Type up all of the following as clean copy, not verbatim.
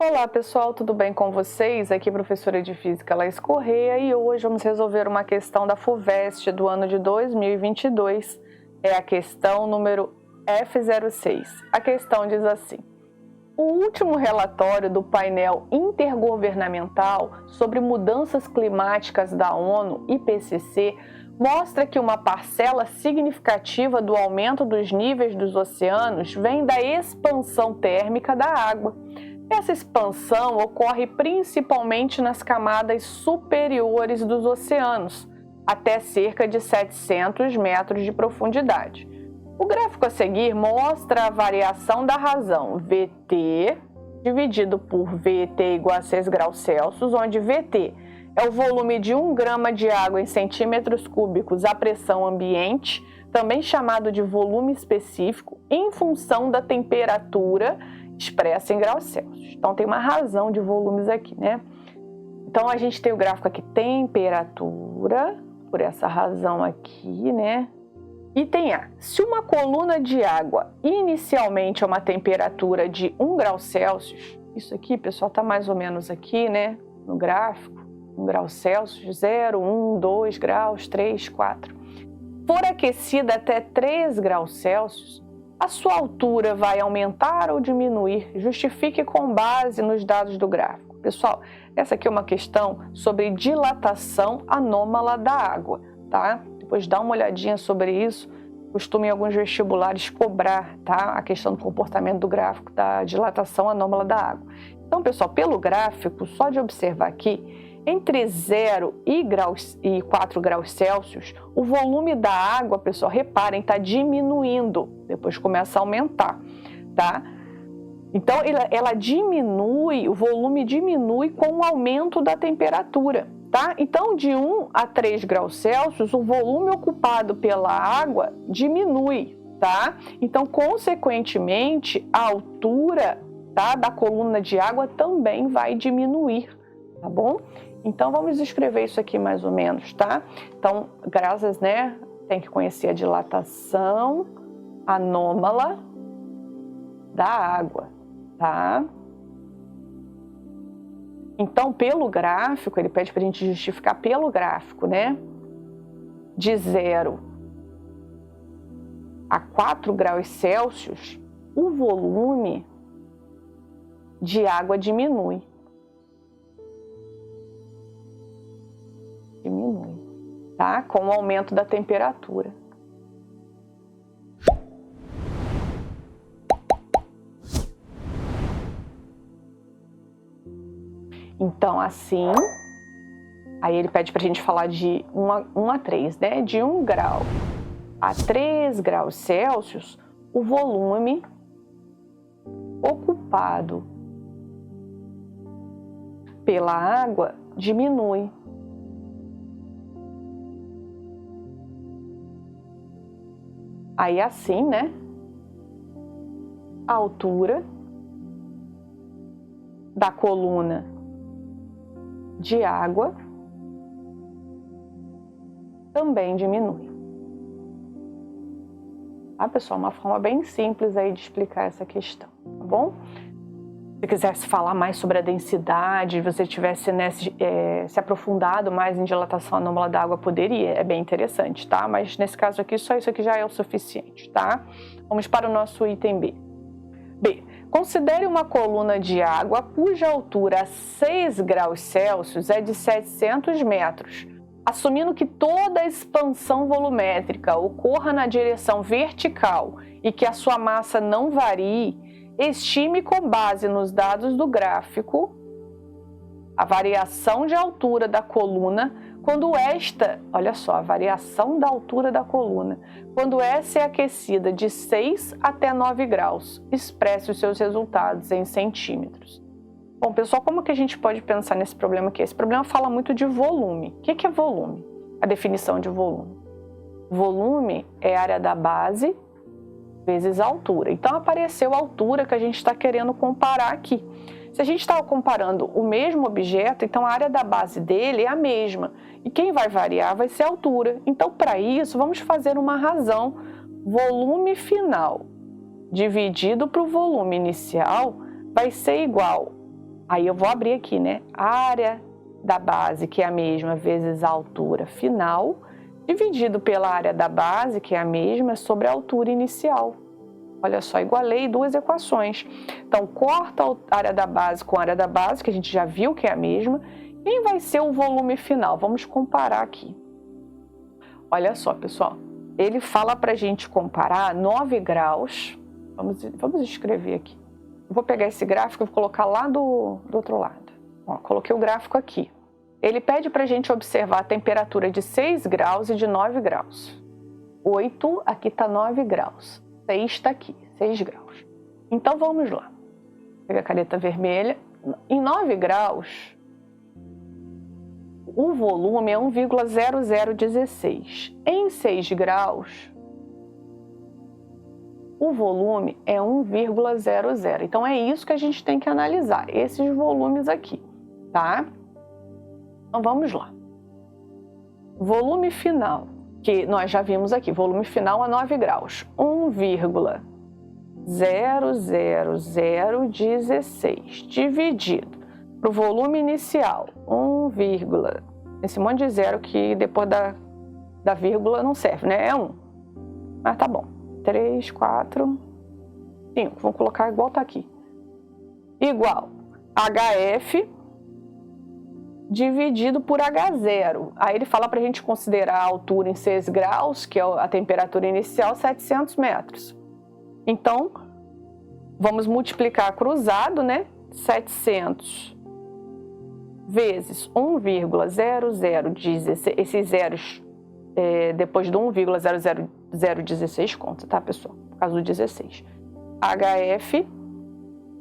Olá pessoal, tudo bem com vocês? Aqui é a professora de Física Laís Correia e hoje vamos resolver uma questão da FUVEST do ano de 2022. É a questão número F06. A questão diz assim: o último relatório do painel intergovernamental sobre mudanças climáticas da ONU, IPCC, mostra que uma parcela significativa do aumento dos níveis dos oceanos vem da expansão térmica da água. Essa expansão ocorre principalmente nas camadas superiores dos oceanos, até cerca de 700 metros de profundidade. O gráfico a seguir mostra a variação da razão VT dividido por VT igual a 6 graus Celsius, onde VT é o volume de 1 grama de água em centímetros cúbicos à pressão ambiente, também chamado de volume específico, em função da temperatura expressa em graus Celsius. Então tem uma razão de volumes aqui, né? Então a gente tem o gráfico aqui, temperatura, por essa razão aqui, né? Item A. Se uma coluna de água inicialmente a uma temperatura de 1 grau Celsius, isso aqui, pessoal, tá mais ou menos aqui, né? No gráfico, 1 grau Celsius, 0, 1, 2 graus, 3, 4. For aquecida até 3 graus Celsius, a sua altura vai aumentar ou diminuir? Justifique com base nos dados do gráfico. Pessoal, essa aqui é uma questão sobre dilatação anômala da água, tá? Depois dá uma olhadinha sobre isso. Costuma em alguns vestibulares cobrar, tá? A questão do comportamento do gráfico da dilatação anômala da água. Então, pessoal, pelo gráfico, só de observar aqui, entre 0 e 4 graus Celsius, o volume da água, pessoal, reparem, está diminuindo, depois começa a aumentar, tá? Então, ela diminui, o volume diminui com o aumento da temperatura, tá? Então, de 1 a 3 graus Celsius, o volume ocupado pela água diminui, tá? Então, consequentemente, a altura, tá, da coluna de água também vai diminuir, tá bom? Então, vamos escrever isso aqui mais ou menos, tá? Então, graças, né, tem que conhecer a dilatação anômala da água, tá? Então, pelo gráfico, ele pede para a gente justificar pelo gráfico, né? De 0 a 4 graus Celsius, o volume de água diminui. Tá? Com o aumento da temperatura. Então, assim, aí ele pede para a gente falar de 1 a 3, né? De 1 grau a 3 graus Celsius, o volume ocupado pela água diminui. Aí assim, né, a altura da coluna de água também diminui. Tá, pessoal? Uma forma bem simples aí de explicar essa questão, tá bom? Se quisesse falar mais sobre a densidade, você tivesse, né, se aprofundado mais em dilatação anômala da água, poderia, é bem interessante, tá? Mas nesse caso aqui, só isso aqui já é o suficiente, tá? Vamos para o nosso item B. B. Considere uma coluna de água cuja altura a 6 graus Celsius é de 700 metros. Assumindo que toda a expansão volumétrica ocorra na direção vertical e que a sua massa não varie, estime com base nos dados do gráfico a variação de altura da coluna quando esta, olha só, a variação da altura da coluna, quando essa é aquecida de 6 até 9 graus. Expresse os seus resultados em centímetros. Bom, pessoal, como que a gente pode pensar nesse problema aqui? Esse problema fala muito de volume. O que é volume? A definição de volume. Volume é a área da base vezes a altura. Então, apareceu a altura que a gente está querendo comparar aqui. Se a gente está comparando o mesmo objeto, então a área da base dele é a mesma. E quem vai variar vai ser a altura. Então, para isso, vamos fazer uma razão. Volume final dividido para o volume inicial vai ser igual Aí eu vou abrir aqui, né? A área da base, que é a mesma, vezes a altura final, dividido pela área da base, que é a mesma, sobre a altura inicial. Olha só, igualei duas equações. Então, corta a área da base com a área da base, que a gente já viu que é a mesma. Quem vai ser o volume final? Vamos comparar aqui. Olha só, pessoal. Ele fala para a gente comparar 9 graus. Vamos escrever aqui. Eu vou pegar esse gráfico e vou colocar lá do outro lado. Ó, coloquei o gráfico aqui. Ele pede para a gente observar a temperatura de 6 graus e de 9 graus. 8, aqui está 9 graus. 6 está aqui, 6 graus. Então, vamos lá. Pega a caneta vermelha. Em 9 graus, o volume é 1,0016. Em 6 graus, o volume é 1,00. Então, é isso que a gente tem que analisar, esses volumes aqui, tá? Então, vamos lá. Volume final, que nós já vimos aqui, volume final a 9 graus, 1,00016, dividido para o volume inicial, esse monte de zero que depois da vírgula não serve, né? É 1. Mas tá bom. 3, 4, 5. Vamos colocar igual tá aqui. Igual HF dividido por H0. Aí ele fala para a gente considerar a altura em 6 graus, que é a temperatura inicial, 700 metros. Então, vamos multiplicar cruzado, né? 700 vezes 1,0016. Esses zeros, depois do 1,00016 conta, tá, pessoal? Por causa do 16. HF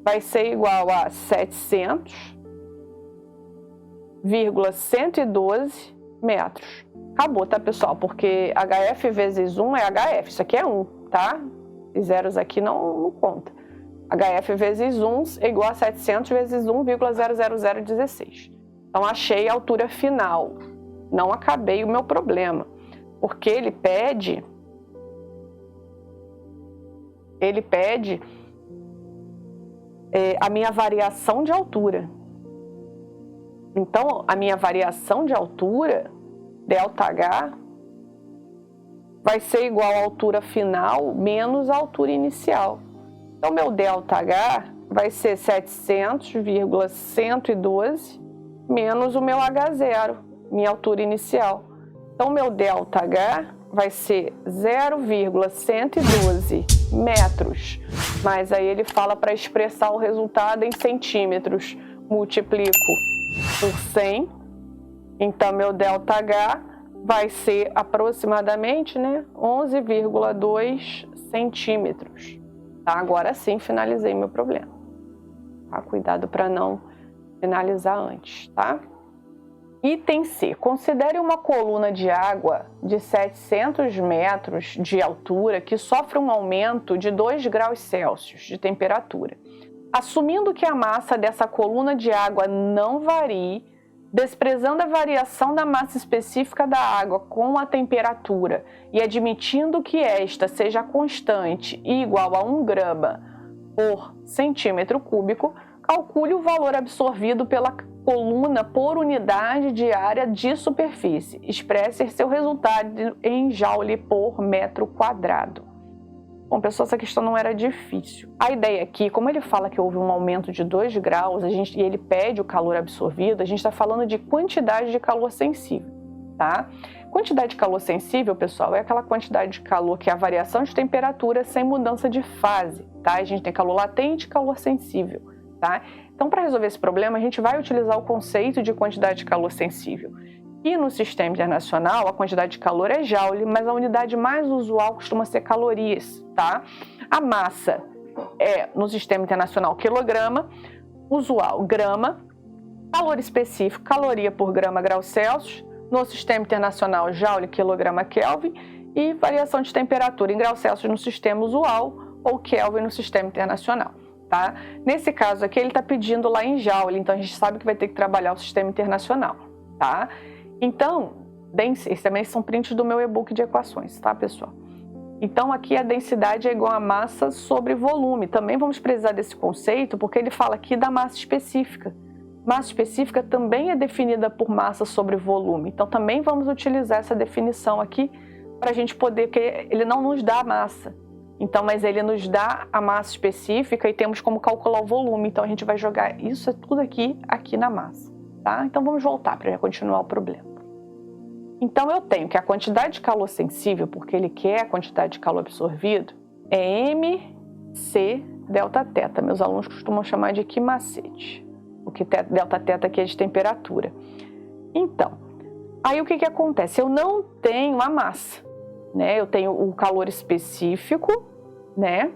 vai ser igual a 700,112 metros. Acabou, tá, pessoal? Porque HF vezes 1 é HF. Isso aqui é 1, tá? Os zeros aqui não conta. HF vezes 1 é igual a 700 vezes 1,00016. Então, achei a altura final. Não acabei o meu problema. Porque ele pede a minha variação de altura. Então, a minha variação de altura, ΔH, vai ser igual à altura final menos a altura inicial. Então, meu ΔH vai ser 700,112 menos o meu H0, minha altura inicial. Então, meu ΔH vai ser 0,112 metros. Mas aí ele fala para expressar o resultado em centímetros. Multiplico por 100. Então, meu ΔH vai ser aproximadamente, né, 11,2 centímetros. Tá? Agora sim, finalizei meu problema. Tá? Cuidado para não finalizar antes, tá? Item C. Considere uma coluna de água de 700 metros de altura que sofre um aumento de 2 graus Celsius de temperatura. Assumindo que a massa dessa coluna de água não varie, desprezando a variação da massa específica da água com a temperatura e admitindo que esta seja constante e igual a 1 grama por centímetro cúbico, calcule o valor absorvido pela coluna por unidade de área de superfície. Expresse seu resultado em joule por metro quadrado. Bom, pessoal, essa questão não era difícil. A ideia aqui, como ele fala que houve um aumento de 2 graus e ele pede o calor absorvido, a gente está falando de quantidade de calor sensível, tá? Quantidade de calor sensível, pessoal, é aquela quantidade de calor que é a variação de temperatura sem mudança de fase, tá? A gente tem calor latente e calor sensível, tá? Então, para resolver esse problema, a gente vai utilizar o conceito de quantidade de calor sensível. E no sistema internacional, a quantidade de calor é joule, mas a unidade mais usual costuma ser calorias, tá? A massa é, no sistema internacional, quilograma, usual, grama, calor específico, caloria por grama, grau Celsius, no sistema internacional, joule, quilograma, Kelvin, e variação de temperatura em grau Celsius no sistema usual ou Kelvin no sistema internacional, tá? Nesse caso aqui, ele está pedindo lá em joule, então a gente sabe que vai ter que trabalhar o sistema internacional, tá? Então, esses também são prints do meu e-book de equações, tá, pessoal? Então, aqui a densidade é igual a massa sobre volume. Também vamos precisar desse conceito, porque ele fala aqui da massa específica. Massa específica também é definida por massa sobre volume. Então, também vamos utilizar essa definição aqui para a gente poder, porque ele não nos dá a massa. Então, mas ele nos dá a massa específica e temos como calcular o volume. Então, a gente vai jogar isso tudo aqui na massa, tá? Então, vamos voltar para continuar o problema. Então, eu tenho que a quantidade de calor sensível, porque ele quer a quantidade de calor absorvido, é mc delta θ. Meus alunos costumam chamar de quimacete, porque delta θ aqui é de temperatura. Então, aí o que acontece? Eu não tenho a massa, né? Eu tenho o calor específico, né?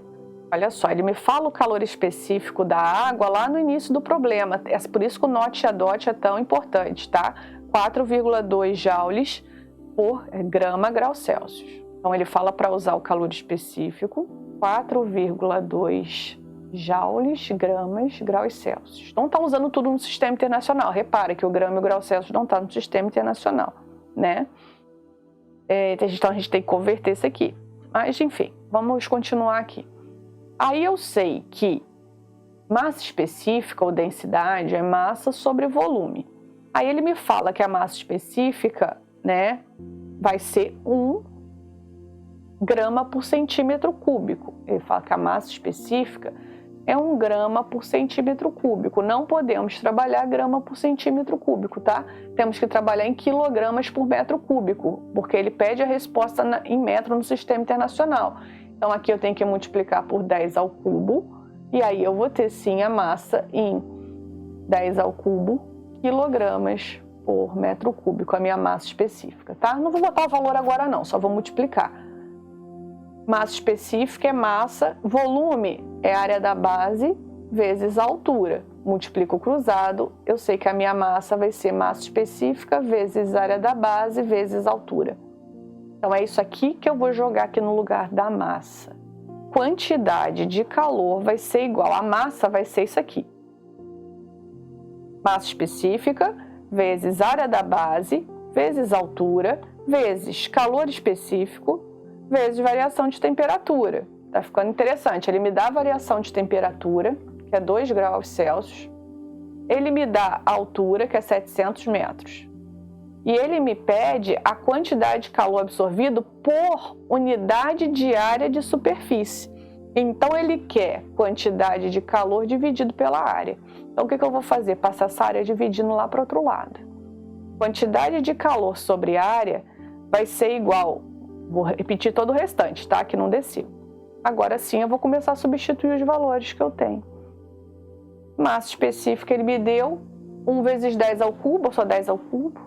Olha só, ele me fala o calor específico da água lá no início do problema. É por isso que o NOT e a DOT é tão importante, tá? 4,2 joules por grama grau Celsius. Então, ele fala para usar o calor específico, 4,2 joules, gramas, graus Celsius. Não está usando tudo no sistema internacional. Repara que o grama e o grau Celsius não está no sistema internacional, né? Então, a gente tem que converter isso aqui. Mas, enfim, vamos continuar aqui. Aí eu sei que massa específica ou densidade é massa sobre volume. Aí ele me fala que a massa específica, né, vai ser 1 grama por centímetro cúbico. Ele fala que a massa específica é 1 grama por centímetro cúbico. Não podemos trabalhar grama por centímetro cúbico, tá? Temos que trabalhar em quilogramas por metro cúbico, porque ele pede a resposta em metro no sistema internacional. Então, aqui eu tenho que multiplicar por 10 ao cubo, e aí eu vou ter, sim, a massa em 10 ao cubo quilogramas por metro cúbico, a minha massa específica, tá? Não vou botar o valor agora não, só vou multiplicar. Massa específica é massa, volume é área da base vezes a altura. Multiplico o cruzado, eu sei que a minha massa vai ser massa específica vezes área da base vezes altura. Então, é isso aqui que eu vou jogar aqui no lugar da massa. Quantidade de calor vai ser igual, a massa vai ser isso aqui. Massa específica vezes área da base vezes altura vezes calor específico vezes variação de temperatura. Tá ficando interessante. Ele me dá a variação de temperatura, que é 2 graus Celsius. Ele me dá a altura, que é 700 metros. E ele me pede a quantidade de calor absorvido por unidade de área de superfície. Então, ele quer quantidade de calor dividido pela área. Então, o que eu vou fazer? Passar essa área dividindo lá para o outro lado. Quantidade de calor sobre área vai ser igual, vou repetir todo o restante, tá? Que não desceu. Agora sim, eu vou começar a substituir os valores que eu tenho. Massa específica, ele me deu 1 vezes 10 ao cubo, ou só 10 ao cubo.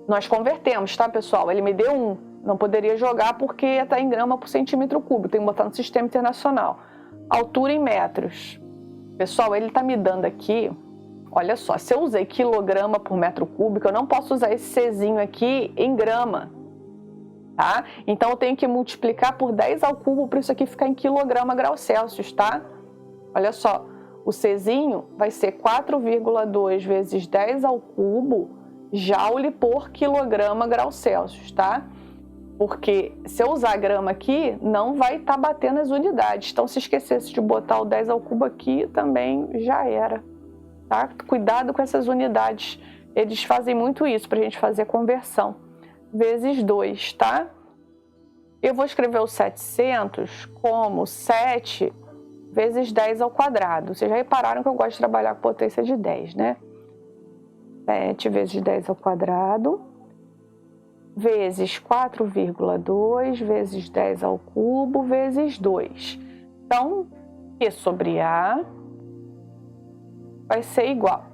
Nós convertemos, tá, pessoal? Ele me deu 1. Não poderia jogar porque está em grama por centímetro cúbico. Tem que botar no sistema internacional. Altura em metros. Pessoal, ele está me dando aqui, olha só, se eu usei quilograma por metro cúbico, eu não posso usar esse Czinho aqui em grama, tá? Então, eu tenho que multiplicar por 10 ao cubo para isso aqui ficar em quilograma grau Celsius, tá? Olha só, o Czinho vai ser 4,2 vezes 10 ao cubo joule por quilograma grau Celsius, tá? Porque se eu usar grama aqui, não vai estar batendo as unidades. Então, se esquecesse de botar o 10 ao cubo aqui, também já era, tá? Cuidado com essas unidades. Eles fazem muito isso para a gente fazer a conversão. Vezes 2, tá? Eu vou escrever o 700 como 7 vezes 10 ao quadrado. Vocês já repararam que eu gosto de trabalhar com potência de 10, né? 7 vezes 10 ao quadrado, vezes 4,2, vezes 10 ao cubo, vezes 2. Então, Q sobre A vai ser igual.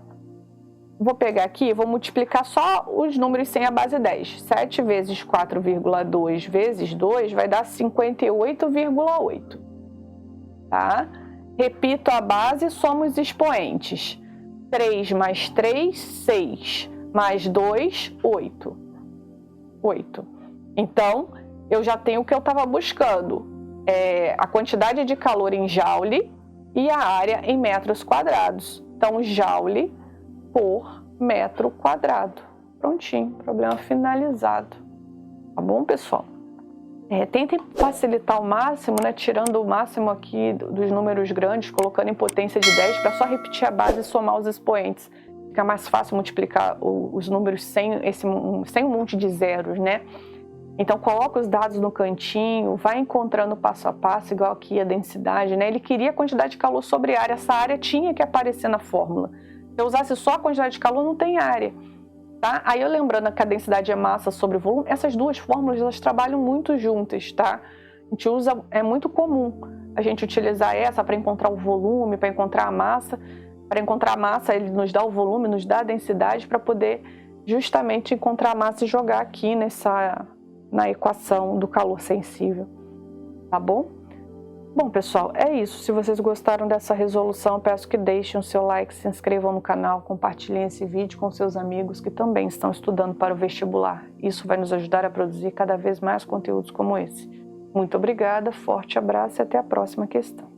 Vou pegar aqui e vou multiplicar só os números sem a base 10. 7 vezes 4,2 vezes 2 vai dar 58,8. Tá? Repito a base, somos os expoentes. 3 mais 3, 6. Mais 2, 8. 8. Então, eu já tenho o que eu estava buscando. A quantidade de calor em joule e a área em metros quadrados. Então, joule por metro quadrado. Prontinho, problema finalizado. Tá bom, pessoal? Tentem facilitar ao máximo, né, tirando o máximo aqui dos números grandes, colocando em potência de 10 para só repetir a base e somar os expoentes. Fica mais fácil multiplicar os números sem um monte de zeros, né? Então coloca os dados no cantinho, vai encontrando passo a passo, igual aqui a densidade, né? Ele queria a quantidade de calor sobre área, essa área tinha que aparecer na fórmula. Se eu usasse só a quantidade de calor, não tem área. Tá? Aí eu lembrando que a densidade é massa sobre volume, essas duas fórmulas elas trabalham muito juntas, tá? A gente usa, é muito comum a gente utilizar essa para encontrar o volume, para encontrar a massa. Para encontrar a massa, ele nos dá o volume, nos dá a densidade para poder justamente encontrar a massa e jogar aqui na equação do calor sensível, tá bom? Bom, pessoal, é isso. Se vocês gostaram dessa resolução, peço que deixem o seu like, se inscrevam no canal, compartilhem esse vídeo com seus amigos que também estão estudando para o vestibular. Isso vai nos ajudar a produzir cada vez mais conteúdos como esse. Muito obrigada, forte abraço e até a próxima questão.